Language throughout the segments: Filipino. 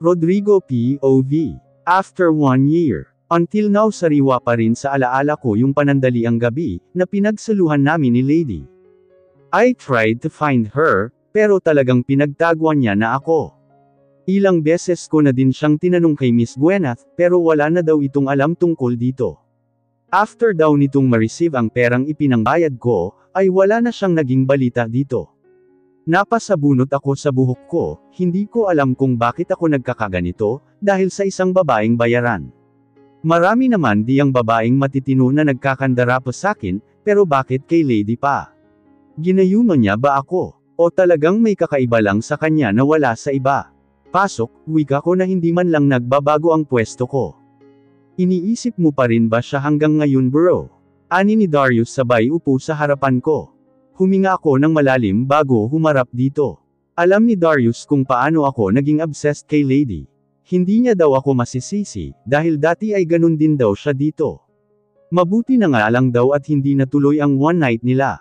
Rodrigo POV. After 1 year. Until now sariwa pa rin sa alaala ko yung panandaliang gabi, na pinagsaluhan namin ni Lady. I tried to find her, pero talagang pinagtaguan niya na ako. Ilang beses ko na din siyang tinanong kay Miss Gwyneth, pero wala na daw itong alam tungkol dito. After daw nitong ma-receive ang perang ipinangbayad ko, ay wala na siyang naging balita dito. Napasabunot ako sa buhok ko, hindi ko alam kung bakit ako nagkakaganito, dahil sa isang babaeng bayaran. Marami naman diyang babaeng matitino na nagkakandara pa sakin, pero bakit kay Lady pa? Ginayuman niya ba ako? O talagang may kakaiba lang sa kanya na wala sa iba? Pasok, wika ko na hindi man lang nagbabago ang pwesto ko. Iniisip mo pa rin ba siya hanggang ngayon bro? Ani ni Darius sabay upo sa harapan ko. Huminga ako ng malalim bago humarap dito. Alam ni Darius kung paano ako naging obsessed kay Lady. Hindi niya daw ako masisisi, dahil dati ay ganun din daw siya dito. Mabuti na nga lang daw at hindi natuloy ang one night nila.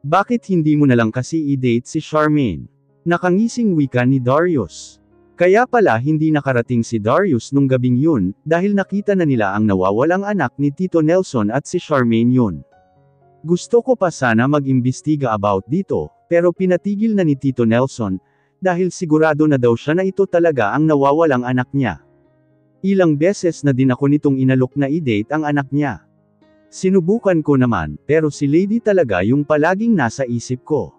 Bakit hindi mo na lang kasi i-date si Charmaine? Nakangising wika ni Darius. Kaya pala hindi nakarating si Darius nung gabing yun, dahil nakita na nila ang nawawalang anak ni Tito Nelson at si Charmaine yun. Gusto ko pa sana mag-imbestiga about dito, pero pinatigil na ni Tito Nelson, dahil sigurado na daw siya na ito talaga ang nawawalang anak niya. Ilang beses na din ako nitong inalok na i-date ang anak niya. Sinubukan ko naman, pero si Lady talaga yung palaging nasa isip ko.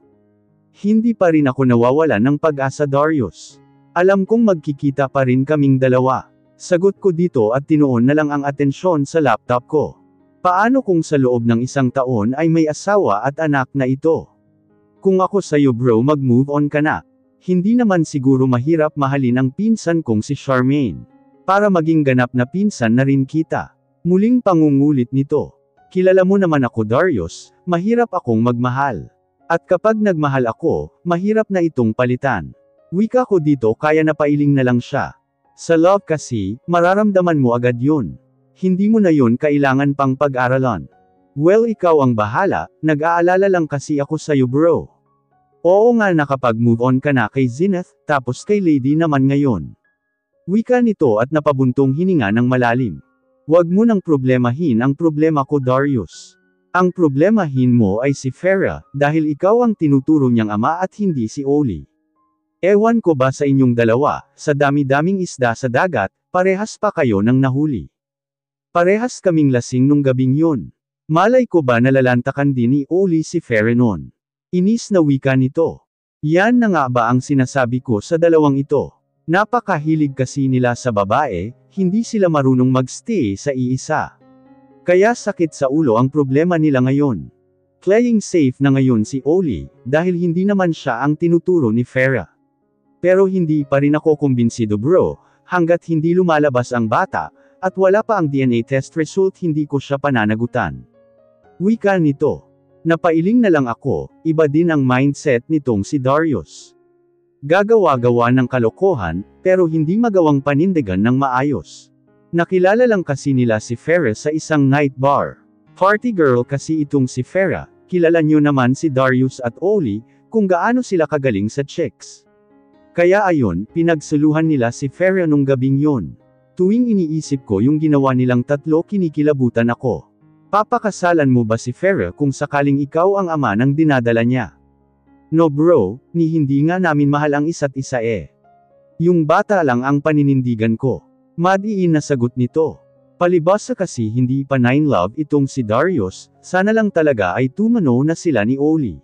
Hindi pa rin ako nawawalan ng pag-asa Darius. Alam kong magkikita pa rin kaming dalawa. Sagot ko dito at tinuon na lang ang atensyon sa laptop ko. Paano kung sa loob ng 1 taon ay may asawa at anak na ito? Kung ako sa'yo bro mag-move on ka na. Hindi naman siguro mahirap mahalin ang pinsan kong si Charmaine. Para maging ganap na pinsan na rin kita. Muling pangungulit nito. Kilala mo naman ako Darius, mahirap akong magmahal. At kapag nagmahal ako, mahirap na itong palitan. Wika ko dito kaya napailing na lang siya. Sa love kasi, mararamdaman mo agad yun. Hindi mo na yun kailangan pang pag-aralan. Well ikaw ang bahala, nag-aalala lang kasi ako sa'yo bro. Oo nga nakapag-move on ka na kay Zenith, tapos kay Lady naman ngayon. Wika nito at napabuntong hininga ng malalim. Huwag mo nang problemahin ang problema ko Darius. Ang problemahin mo ay si Farah, dahil ikaw ang tinuturo niyang ama at hindi si Oli. Ewan ko ba sa inyong dalawa, sa dami-daming isda sa dagat, parehas pa kayo nang nahuli. Parehas kaming lasing nung gabing yun. Malay ko ba nalalantakan din ni Oli si Farah noon. Inis na wika nito. Yan na nga ba ang sinasabi ko sa dalawang ito? Napakahilig kasi nila sa babae, hindi sila marunong magstay sa iisa. Kaya sakit sa ulo ang problema nila ngayon. Playing safe na ngayon si Oli, dahil hindi naman siya ang tinuturo ni Farah. Pero hindi pa rin ako kumbinsido bro, hanggat hindi lumalabas ang bata, at wala pa ang DNA test result hindi ko siya pananagutan. Wika nito. Napailing na lang ako, iba din ang mindset nitong si Darius. Gagawa-gawa ng kalokohan, pero hindi magawang panindigan ng maayos. Nakilala lang kasi nila si Farah sa isang night bar. Party girl kasi itong si Farah, kilala nyo naman si Darius at Oli, kung gaano sila kagaling sa chicks. Kaya ayon, pinagsuluhan nila si Farah nung gabing yun. Tuwing iniisip ko yung ginawa nilang tatlo kinikilabutan ako. Papakasalan mo ba si Farah kung sakaling ikaw ang ama ng dinadala niya? No bro, ni hindi nga namin mahal ang isa't isa eh. Yung bata lang ang paninindigan ko. Madiin na sagot nito. Palibasa kasi hindi pa 9 love itong si Darius, sana lang talaga ay tumano na sila ni Oli.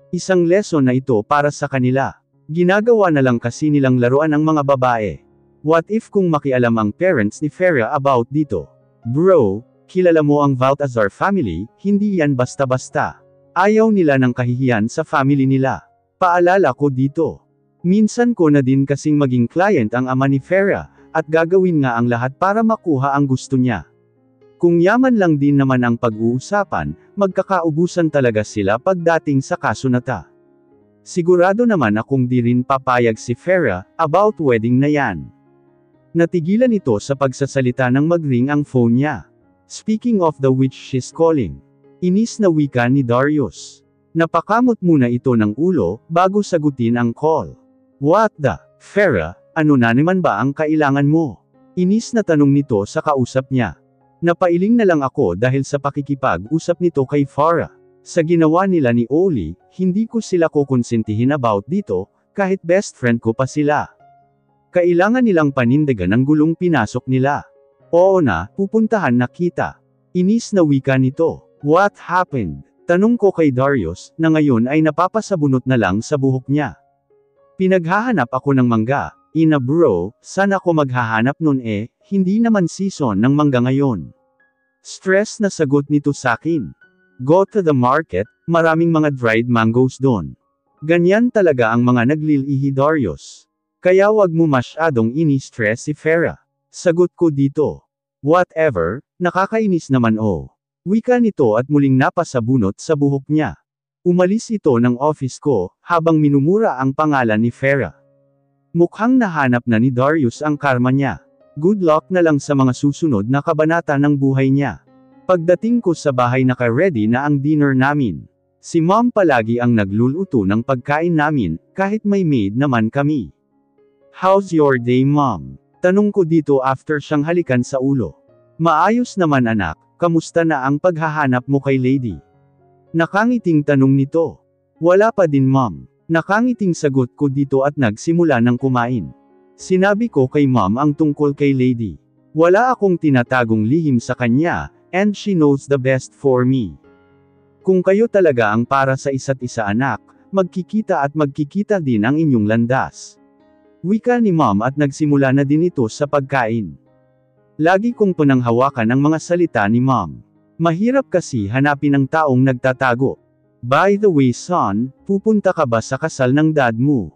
Isang lesson na ito para sa kanila. Ginagawa na lang kasi nilang laruan ang mga babae. What if kung makialam ang parents ni Farah about dito? Bro, kilala mo ang Baltazar family, hindi yan basta-basta. Ayaw nila ng kahihiyan sa family nila. Paalala ko dito. Minsan ko na din kasing maging client ang ama ni Farah, at gagawin nga ang lahat para makuha ang gusto niya. Kung yaman lang din naman ang pag-uusapan, magkakaubusan talaga sila pagdating sa kaso na ta. Sigurado naman akong di rin papayag si Farah, about wedding na yan. Natigilan ito sa pagsasalita nang mag-ring ang phone niya. Speaking of the which she's calling. Inis na wika ni Darius. Napakamot muna ito ng ulo, bago sagutin ang call. What the? Farah, ano na naman ba ang kailangan mo? Inis na tanong nito sa kausap niya. Napailing na lang ako dahil sa pakikipag-usap nito kay Farah. Sa ginawa nila ni Oli, hindi ko sila kukonsentihin about dito, kahit best friend ko pa sila. Kailangan nilang panindigan ang gulong pinasok nila. Oo na, pupuntahan na kita. Inis na wika nito. What happened? Tanong ko kay Darius, na ngayon ay napapasabunot na lang sa buhok niya. Pinaghahanap ako ng mangga. Ina bro, saan ako maghahanap nun hindi naman season ng mangga ngayon. Stress na sagot nito sakin. Go to the market, maraming mga dried mangoes doon. Ganyan talaga ang mga naglilihi Darius. Kaya wag mo masyadong ini-stress si Farah. Sagot ko dito. Whatever, nakakainis naman Wika nito at muling napasabunot sa buhok niya. Umalis ito ng office ko, habang minumura ang pangalan ni Farah. Mukhang nahanap na ni Darius ang karma niya. Good luck na lang sa mga susunod na kabanata ng buhay niya. Pagdating ko sa bahay naka-ready na ang dinner namin. Si mom palagi ang nagluluto ng pagkain namin, kahit may maid naman kami. How's your day mom? Tanong ko dito after siyang halikan sa ulo. Maayos naman anak, kamusta na ang paghahanap mo kay lady? Nakangiting tanong nito. Wala pa din mom. Nakangiting sagot ko dito at nagsimula ng kumain. Sinabi ko kay mom ang tungkol kay lady. Wala akong tinatagong lihim sa kanya, and she knows the best for me. Kung kayo talaga ang para sa isa't isa anak, magkikita at magkikita din ang inyong landas. Wika ni mom at nagsimula na din ito sa pagkain. Lagi kong pananghawakan ang mga salita ni mom. Mahirap kasi hanapin ang taong nagtatago. By the way son, pupunta ka ba sa kasal ng dad mo?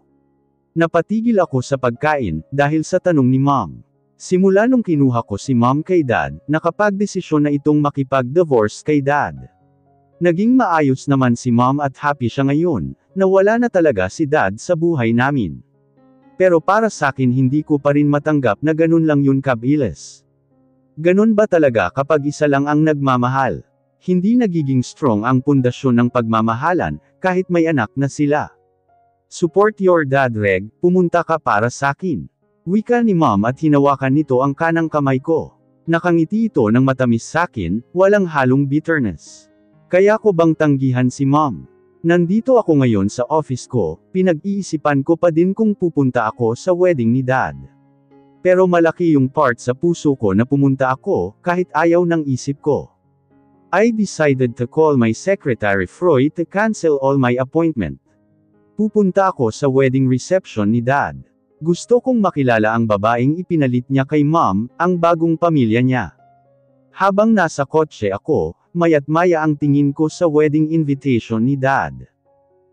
Napatigil ako sa pagkain, dahil sa tanong ni mom. Simula nung kinuha ko si mom kay dad, nakapagdesisyon na itong makipag-divorce kay dad. Naging maayos naman si mom at happy siya ngayon, na wala na talaga si dad sa buhay namin. Pero para sakin hindi ko pa rin matanggap na ganun lang yun kabilis. Ganun ba talaga kapag isa lang ang nagmamahal? Hindi nagiging strong ang pundasyon ng pagmamahalan, kahit may anak na sila. Support your dad Reg, pumunta ka para sakin. Wika ni mom at hinawakan nito ang kanang kamay ko. Nakangiti ito ng matamis sakin, walang halong bitterness. Kaya ko bang tanggihan si mom? Nandito ako ngayon sa office ko, pinag-iisipan ko pa din kung pupunta ako sa wedding ni dad. Pero malaki yung part sa puso ko na pumunta ako, kahit ayaw ng isip ko. I decided to call my secretary Freud to cancel all my appointment. Pupunta ako sa wedding reception ni dad. Gusto kong makilala ang babaeng ipinalit niya kay mom, ang bagong pamilya niya. Habang nasa kotse ako, maya't maya ang tingin ko sa wedding invitation ni dad.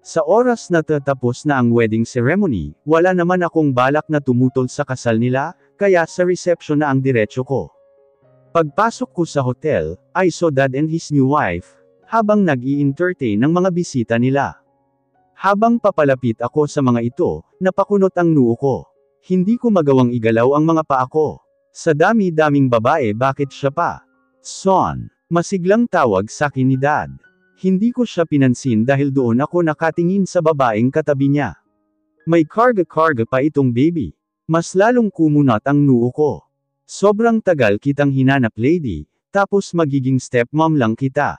Sa oras na tatapos na ang wedding ceremony, wala naman akong balak na tumutol sa kasal nila, kaya sa reception na ang diretso ko. Pagpasok ko sa hotel, I saw dad and his new wife, habang nag-i-entertain ng mga bisita nila. Habang papalapit ako sa mga ito, napakunot ang noo ko. Hindi ko magawang igalaw ang mga paa ko. Sa dami-daming babae bakit siya pa? Son, masiglang tawag sa akin ni dad. Hindi ko siya pinansin dahil doon ako nakatingin sa babaeng katabi niya. May karga-karga pa itong baby. Mas lalong kumunat ang noo ko. Sobrang tagal kitang hinanap lady, tapos magiging stepmom lang kita.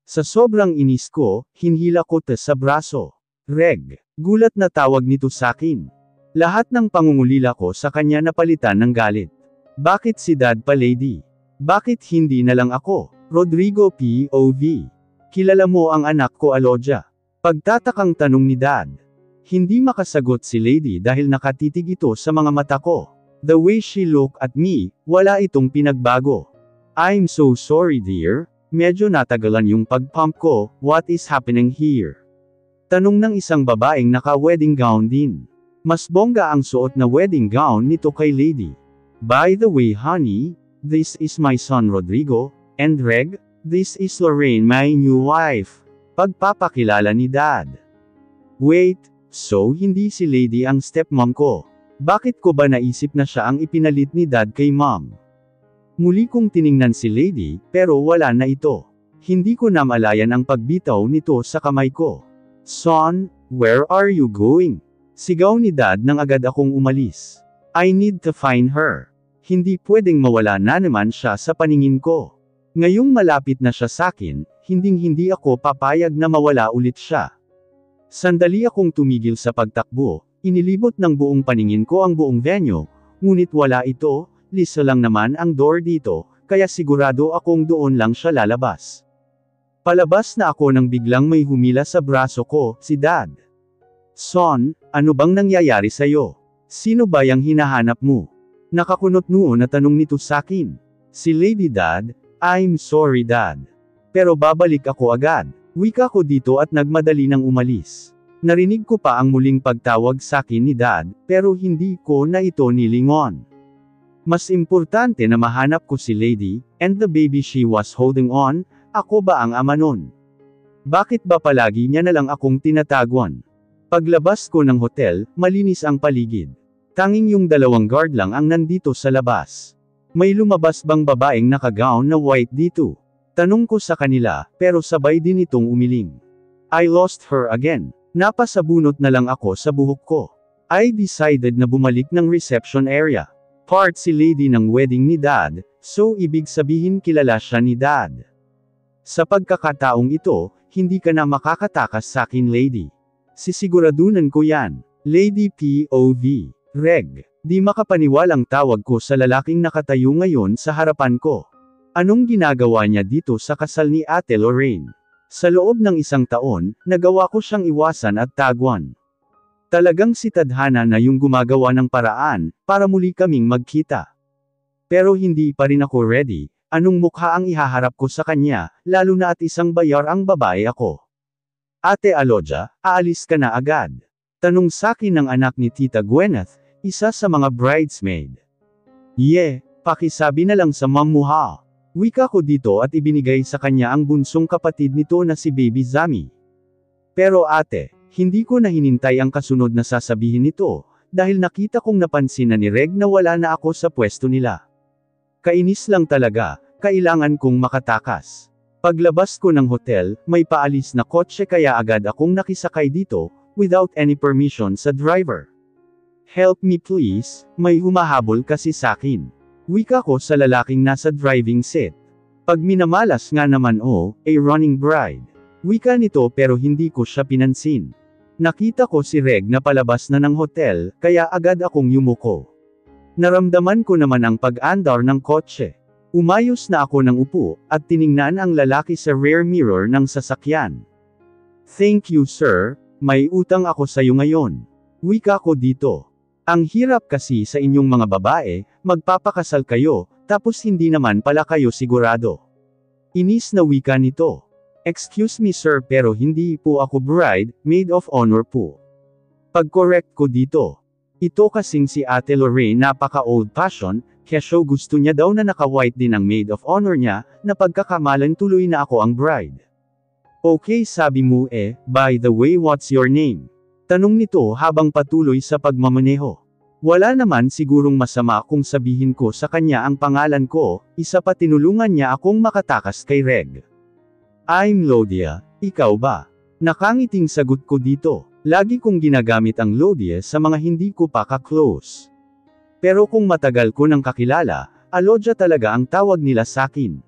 Sa sobrang inis ko, hinhila ko sa braso. Reg, gulat na tawag nito sakin. Lahat ng pangungulila ko sa kanya napalitan ng galit. Bakit si dad pa lady? Bakit hindi na lang ako? Rodrigo POV. Kilala mo ang anak ko Alodia? Pagtatakang tanong ni dad. Hindi makasagot si lady dahil nakatitig ito sa mga mata ko. The way she looked at me, wala itong pinagbago. I'm so sorry dear, medyo natagalan yung pagpump ko, what is happening here? Tanong ng isang babaeng naka-wedding gown din. Mas bongga ang suot na wedding gown nito kay lady. By the way honey, this is my son Rodrigo, and Reg, this is Lorraine my new wife. Pagpapakilala ni dad. Wait, so hindi si lady ang stepmom ko. Bakit ko ba naisip na siya ang ipinalit ni dad kay mom? Muli kong tiningnan si lady, pero wala na ito. Hindi ko namalayan ang pagbitaw nito sa kamay ko. Son, where are you going? Sigaw ni dad nang agad akong umalis. I need to find her. Hindi pwedeng mawala na naman siya sa paningin ko. Ngayong malapit na siya sakin, hinding-hindi ako papayag na mawala ulit siya. Sandali akong tumigil sa pagtakbo, inilibot ng buong paningin ko ang buong venue, ngunit wala ito, lisa lang naman ang door dito, kaya sigurado akong doon lang siya lalabas. Palabas na ako nang biglang may humila sa braso ko, si Dad. Son, ano bang nangyayari sa'yo? Sino ba yang hinahanap mo? Nakakunot noon na tanong nito sakin. Si Lady Dad, I'm sorry Dad. Pero babalik ako agad. Wika ko dito at nagmadali nang umalis. Narinig ko pa ang muling pagtawag sakin ni Dad, pero hindi ko na ito nilingon. Mas importante na mahanap ko si Lady, and the baby she was holding on. Ako ba ang ama nun? Bakit ba palagi niya na lang akong tinatagwan? Paglabas ko ng hotel, malinis ang paligid. Tanging yung 2 guard lang ang nandito sa labas. May lumabas bang babaeng nakagown na white dito? Tanong ko sa kanila, pero sabay din itong umiling. I lost her again. Napasabunot na lang ako sa buhok ko. I decided na bumalik ng reception area. Part si Lady ng wedding ni Dad, so ibig sabihin kilala siya ni Dad. Sa pagkakataong ito, hindi ka na makakatakas sakin Lady. Sisiguradunan ko yan. Lady POV. Reg. Di makapaniwalang tawag ko sa lalaking nakatayo ngayon sa harapan ko. Anong ginagawa niya dito sa kasal ni Ate Lorraine? Sa loob ng 1 taon, nagawa ko siyang iwasan at tagwan. Talagang si Tadhana na yung gumagawa ng paraan, para muli kaming magkita. Pero hindi pa rin ako ready. Anong mukha ang ihaharap ko sa kanya, lalo na at isang bayar ang babae ako. Ate Aloja, aalis ka na agad. Tanong sakin ng anak ni Tita Gwyneth, isa sa mga bridesmaid. Pakisabi na lang sa mom mo ha. Wika ko dito at ibinigay sa kanya ang bunsong kapatid nito na si Baby Zami. Pero ate, hindi ko na hinintay ang kasunod na sasabihin nito, dahil nakita kong napansin na ni Reg na wala na ako sa pwesto nila. Kainis lang talaga, kailangan kong makatakas. Paglabas ko ng hotel, may paalis na kotse kaya agad akong nakisakay dito, without any permission sa driver. Help me please, may humahabol kasi sakin. Wika ko sa lalaking nasa driving seat. Pag minamalas nga naman a running bride. Wika nito pero hindi ko siya pinansin. Nakita ko si Reg na palabas na ng hotel, kaya agad akong yumuko. Naramdaman ko naman ang pag-andar ng kotse. Umayos na ako ng upo, at tiningnan ang lalaki sa rear mirror ng sasakyan. Thank you sir, may utang ako sayo ngayon. Wika ko dito. Ang hirap kasi sa inyong mga babae, magpapakasal kayo, tapos hindi naman pala kayo sigurado. Inis na wika nito. Excuse me sir pero hindi po ako bride, maid of honor po. Pag-correct ko dito. Ito kasing si Ate Lorraine napaka-old fashion, kesyo gusto niya daw na naka-white din ang maid of honor niya, na pagkakamalan tuloy na ako ang bride. Okay sabi mo by the way what's your name? Tanong nito habang patuloy sa pagmamaneho. Wala naman sigurong masama kung sabihin ko sa kanya ang pangalan ko, isa pa tinulungan niya akong makatakas kay Reg. I'm Lodia, ikaw ba? Nakangiting sagot ko dito. Lagi kong ginagamit ang Lodia sa mga hindi ko pa ka-close. Pero kung matagal ko nang kakilala, Alodia talaga ang tawag nila sakin.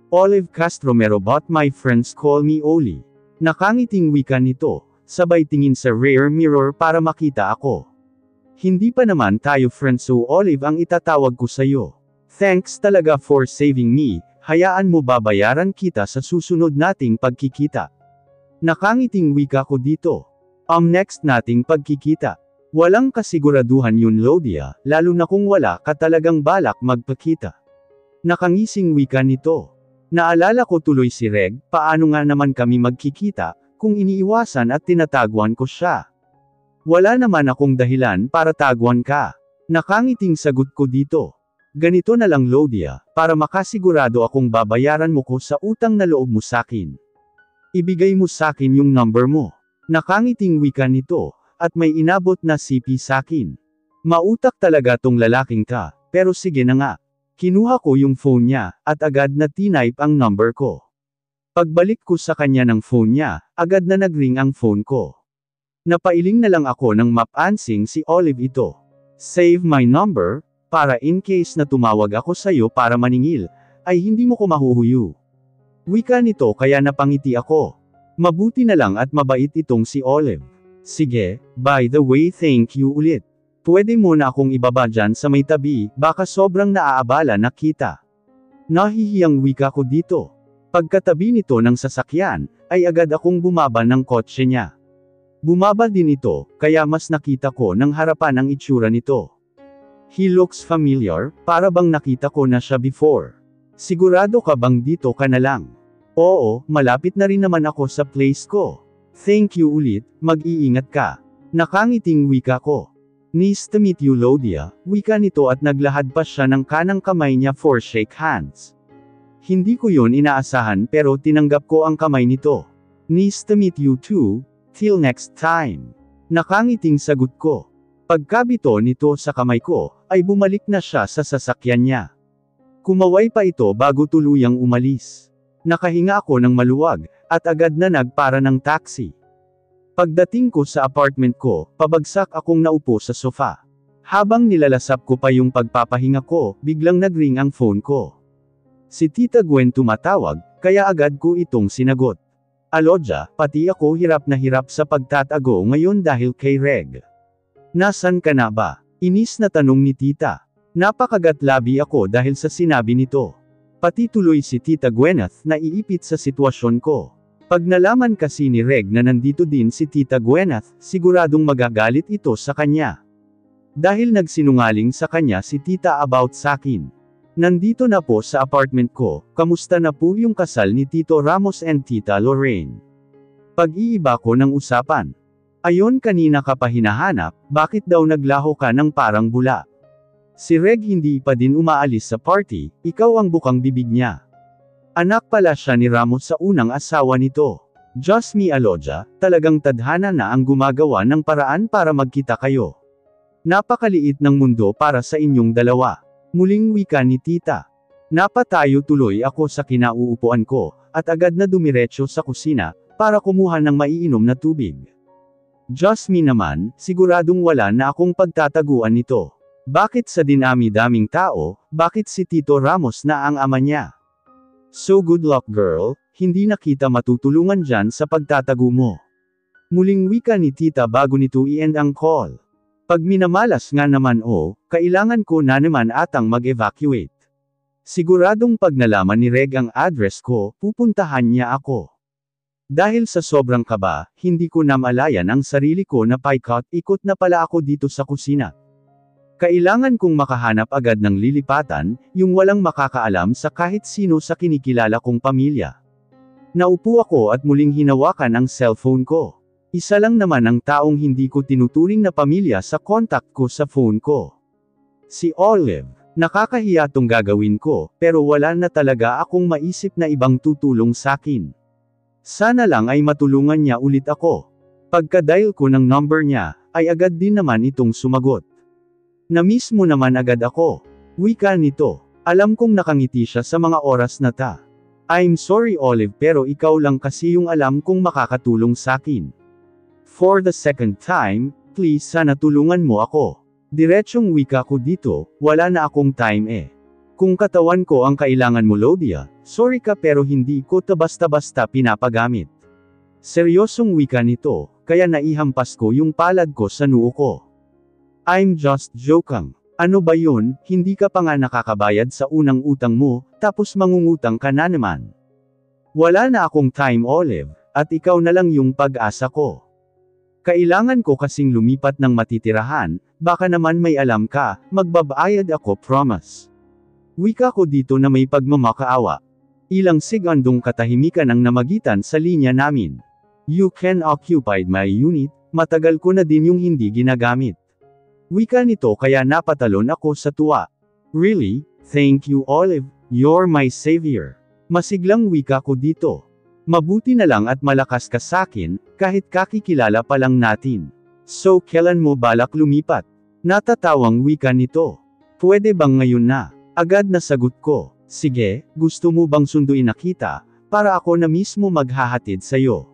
Olive Castromero but my friends call me Oli. Nakangiting wika nito, sabay tingin sa rear mirror para makita ako. Hindi pa naman tayo friends so Olive ang itatawag ko sayo. Thanks talaga for saving me, hayaan mo babayaran kita sa susunod nating pagkikita. Nakangiting wika ko dito. Next nating pagkikita. Walang kasiguraduhan yun Lodia, lalo na kung wala ka talagang balak magpakita. Nakangising wika nito. Naalala ko tuloy si Reg, paano nga naman kami magkikita, kung iniiwasan at tinatagwan ko siya. Wala naman akong dahilan para tagwan ka. Nakangiting sagot ko dito. Ganito na lang Lodia, para makasigurado akong babayaran mo ko sa utang na loob mo sakin. Ibigay mo sakin yung number mo. Nakangiting wika nito, at may inabot na CP sakin. Mautak talaga tong lalaking ka, pero sige na nga. Kinuha ko yung phone niya, at agad na tinype ang number ko. Pagbalik ko sa kanya ng phone niya, agad na nagring ang phone ko. Napailing na lang ako ng mapansing si Olive ito. Save my number, para in case na tumawag ako sa'yo para maningil, ay hindi mo ko mahuhuyo. Wika nito kaya napangiti ako. Mabuti na lang at mabait itong si Olive. Sige, by the way thank you ulit. Pwede mo na akong ibaba dyan sa may tabi, baka sobrang naaabala na kita. Nahihiyang wika ko dito. Pagkatabi nito ng sasakyan, ay agad akong bumaba ng kotse niya. Bumaba din ito, kaya mas nakita ko ng harapan ang itsura nito. He looks familiar, para bang nakita ko na siya before. Sigurado ka bang dito ka na lang? Oo, malapit na rin naman ako sa place ko. Thank you ulit, mag-iingat ka. Nakangiting wika ko. Nice to meet you Lodia, wika nito at naglahad pa siya ng kanang kamay niya for shake hands. Hindi ko yun inaasahan pero tinanggap ko ang kamay nito. Nice to meet you too, till next time. Nakangiting sagot ko. Pagkabito nito sa kamay ko, ay bumalik na siya sa sasakyan niya. Kumaway pa ito bago tuluyang umalis. Nakahinga ako ng maluwag, at agad na nagpara ng taxi. Pagdating ko sa apartment ko, pabagsak akong naupo sa sofa. Habang nilalasap ko pa yung pagpapahinga ko, biglang nagring ang phone ko. Si Tita Gwen tumatawag, kaya agad ko itong sinagot. Alodia, pati ako hirap na hirap sa pagtatago ngayon dahil kay Reg. Nasaan ka na ba? Inis na tanong ni Tita. Napakagatlabi ako dahil sa sinabi nito. Pati tuloy si Tita Gwyneth na iipit sa sitwasyon ko. Pag nalaman kasi ni Reg na nandito din si Tita Gwyneth, siguradong magagalit ito sa kanya. Dahil nagsinungaling sa kanya si Tita about sakin. Nandito na po sa apartment ko, kamusta na po yung kasal ni Tito Ramos and Tita Lorraine? Pag-iiba ko ng usapan. Ayon kanina ka pa hinahanap, bakit daw naglaho ka ng parang bula? Si Reg hindi pa din umaalis sa party, ikaw ang bukang bibig niya. Anak pala siya ni Ramos sa unang asawa nito. Just me Alodia, talagang tadhana na ang gumagawa ng paraan para magkita kayo. Napakaliit ng mundo para sa inyong dalawa. Muling wika ni Tita. Napatayo tuloy ako sa kinauupuan ko, at agad na dumiretso sa kusina, para kumuha ng maiinom na tubig. Just me naman, siguradong wala na akong pagtataguan nito. Bakit sa dinami-daming tao, bakit si Tito Ramos na ang ama niya? So good luck girl, hindi na kita matutulungan dyan sa pagtatago mo. Muling wika ni Tita bago nito i-end ang call. Pag minamalas nga naman kailangan ko na naman atang mag-evacuate. Siguradong pag nalaman ni Reg ang address ko, pupuntahan niya ako. Dahil sa sobrang kaba, hindi ko na malayan ang sarili ko na paikot-ikot na pala ako dito sa kusina. Kailangan kong makahanap agad ng lilipatan, yung walang makakaalam sa kahit sino sa kinikilala kong pamilya. Naupo ako at muling hinawakan ang cellphone ko. Isa lang naman ang taong hindi ko tinuturing na pamilya sa contact ko sa phone ko. Si Olive. Nakakahiya tong gagawin ko, pero wala na talaga akong maisip na ibang tutulong sakin. Sana lang ay matulungan niya ulit ako. Pagka-dial ko ng number niya, ay agad din naman itong sumagot. Na-miss mo naman agad ako. Wika nito. Alam kong nakangiti siya sa mga oras na ta. I'm sorry Olive pero ikaw lang kasi yung alam kong makakatulong sakin. For the second time, please sana tulungan mo ako. Diretsyong wika ko dito, wala na akong time Kung katawan ko ang kailangan mo Lodia, sorry ka pero hindi ko ta basta-basta pinapagamit. Seryosong wika nito, kaya naihampas ko yung palad ko sa noo ko. I'm just joking. Ano ba yun, hindi ka pa nga nakakabayad sa unang utang mo, tapos mangungutang ka na naman. Wala na akong time Olive, at ikaw na lang yung pag-asa ko. Kailangan ko kasing lumipat ng matitirahan, baka naman may alam ka, magbabayad ako promise. Wika ko dito na may pagmamakaawa. Ilang segundong katahimikan ang namagitan sa linya namin. You can occupy my unit, matagal ko na din yung hindi ginagamit. Wika nito kaya napatalon ako sa tuwa. Really? Thank you Olive, you're my savior. Masiglang wika ko dito. Mabuti na lang at malakas ka sakin, kahit kakikilala pa lang natin. So kailan mo balak lumipat? Natatawang wika nito. Pwede bang ngayon na? Agad na sagot ko. Sige, gusto mo bang sunduin na kita, para ako na mismo maghahatid sa'yo?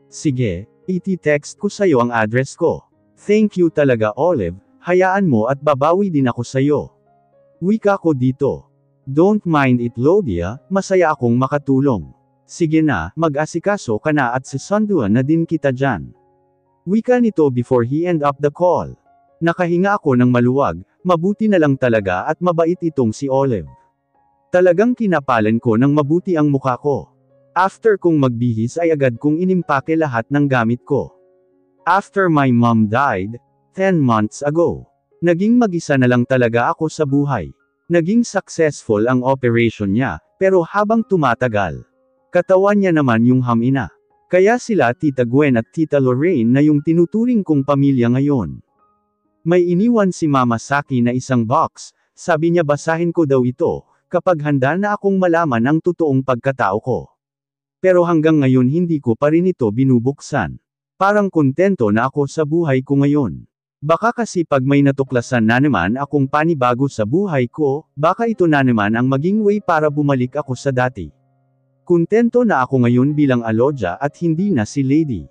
Sige, iti-text ko sa'yo ang address ko. Thank you talaga Olive, Hayaan mo at babawi din ako sa'yo. Wika ko dito. Don't mind it Lodia, masaya akong makatulong. Sige na, mag-asikaso ka na at sisunduan na din kita dyan. Wika nito before he end up the call. Nakahinga ako ng maluwag, mabuti na lang talaga at mabait itong si Olive. Talagang kinapalan ko ng mabuti ang mukha ko. After kong magbihis ay agad kong inimpake lahat ng gamit ko. After my mom died, 10 months ago, naging mag-isa na lang talaga ako sa buhay. Naging successful ang operation niya, pero habang tumatagal, katawan niya naman yung hamina. Kaya sila Tita Gwen at Tita Lorraine na yung tinuturing kong pamilya ngayon. May iniwan si Mama Saki na isang box, sabi niya basahin ko daw ito, kapag handa na akong malaman ang totoong pagkatao ko. Pero hanggang ngayon hindi ko pa rin ito binubuksan. Parang kontento na ako sa buhay ko ngayon. Baka kasi pag may natuklasan na naman akong panibago sa buhay ko, baka ito na naman ang maging way para bumalik ako sa dati. Kontento na ako ngayon bilang Alodia at hindi na si Lady.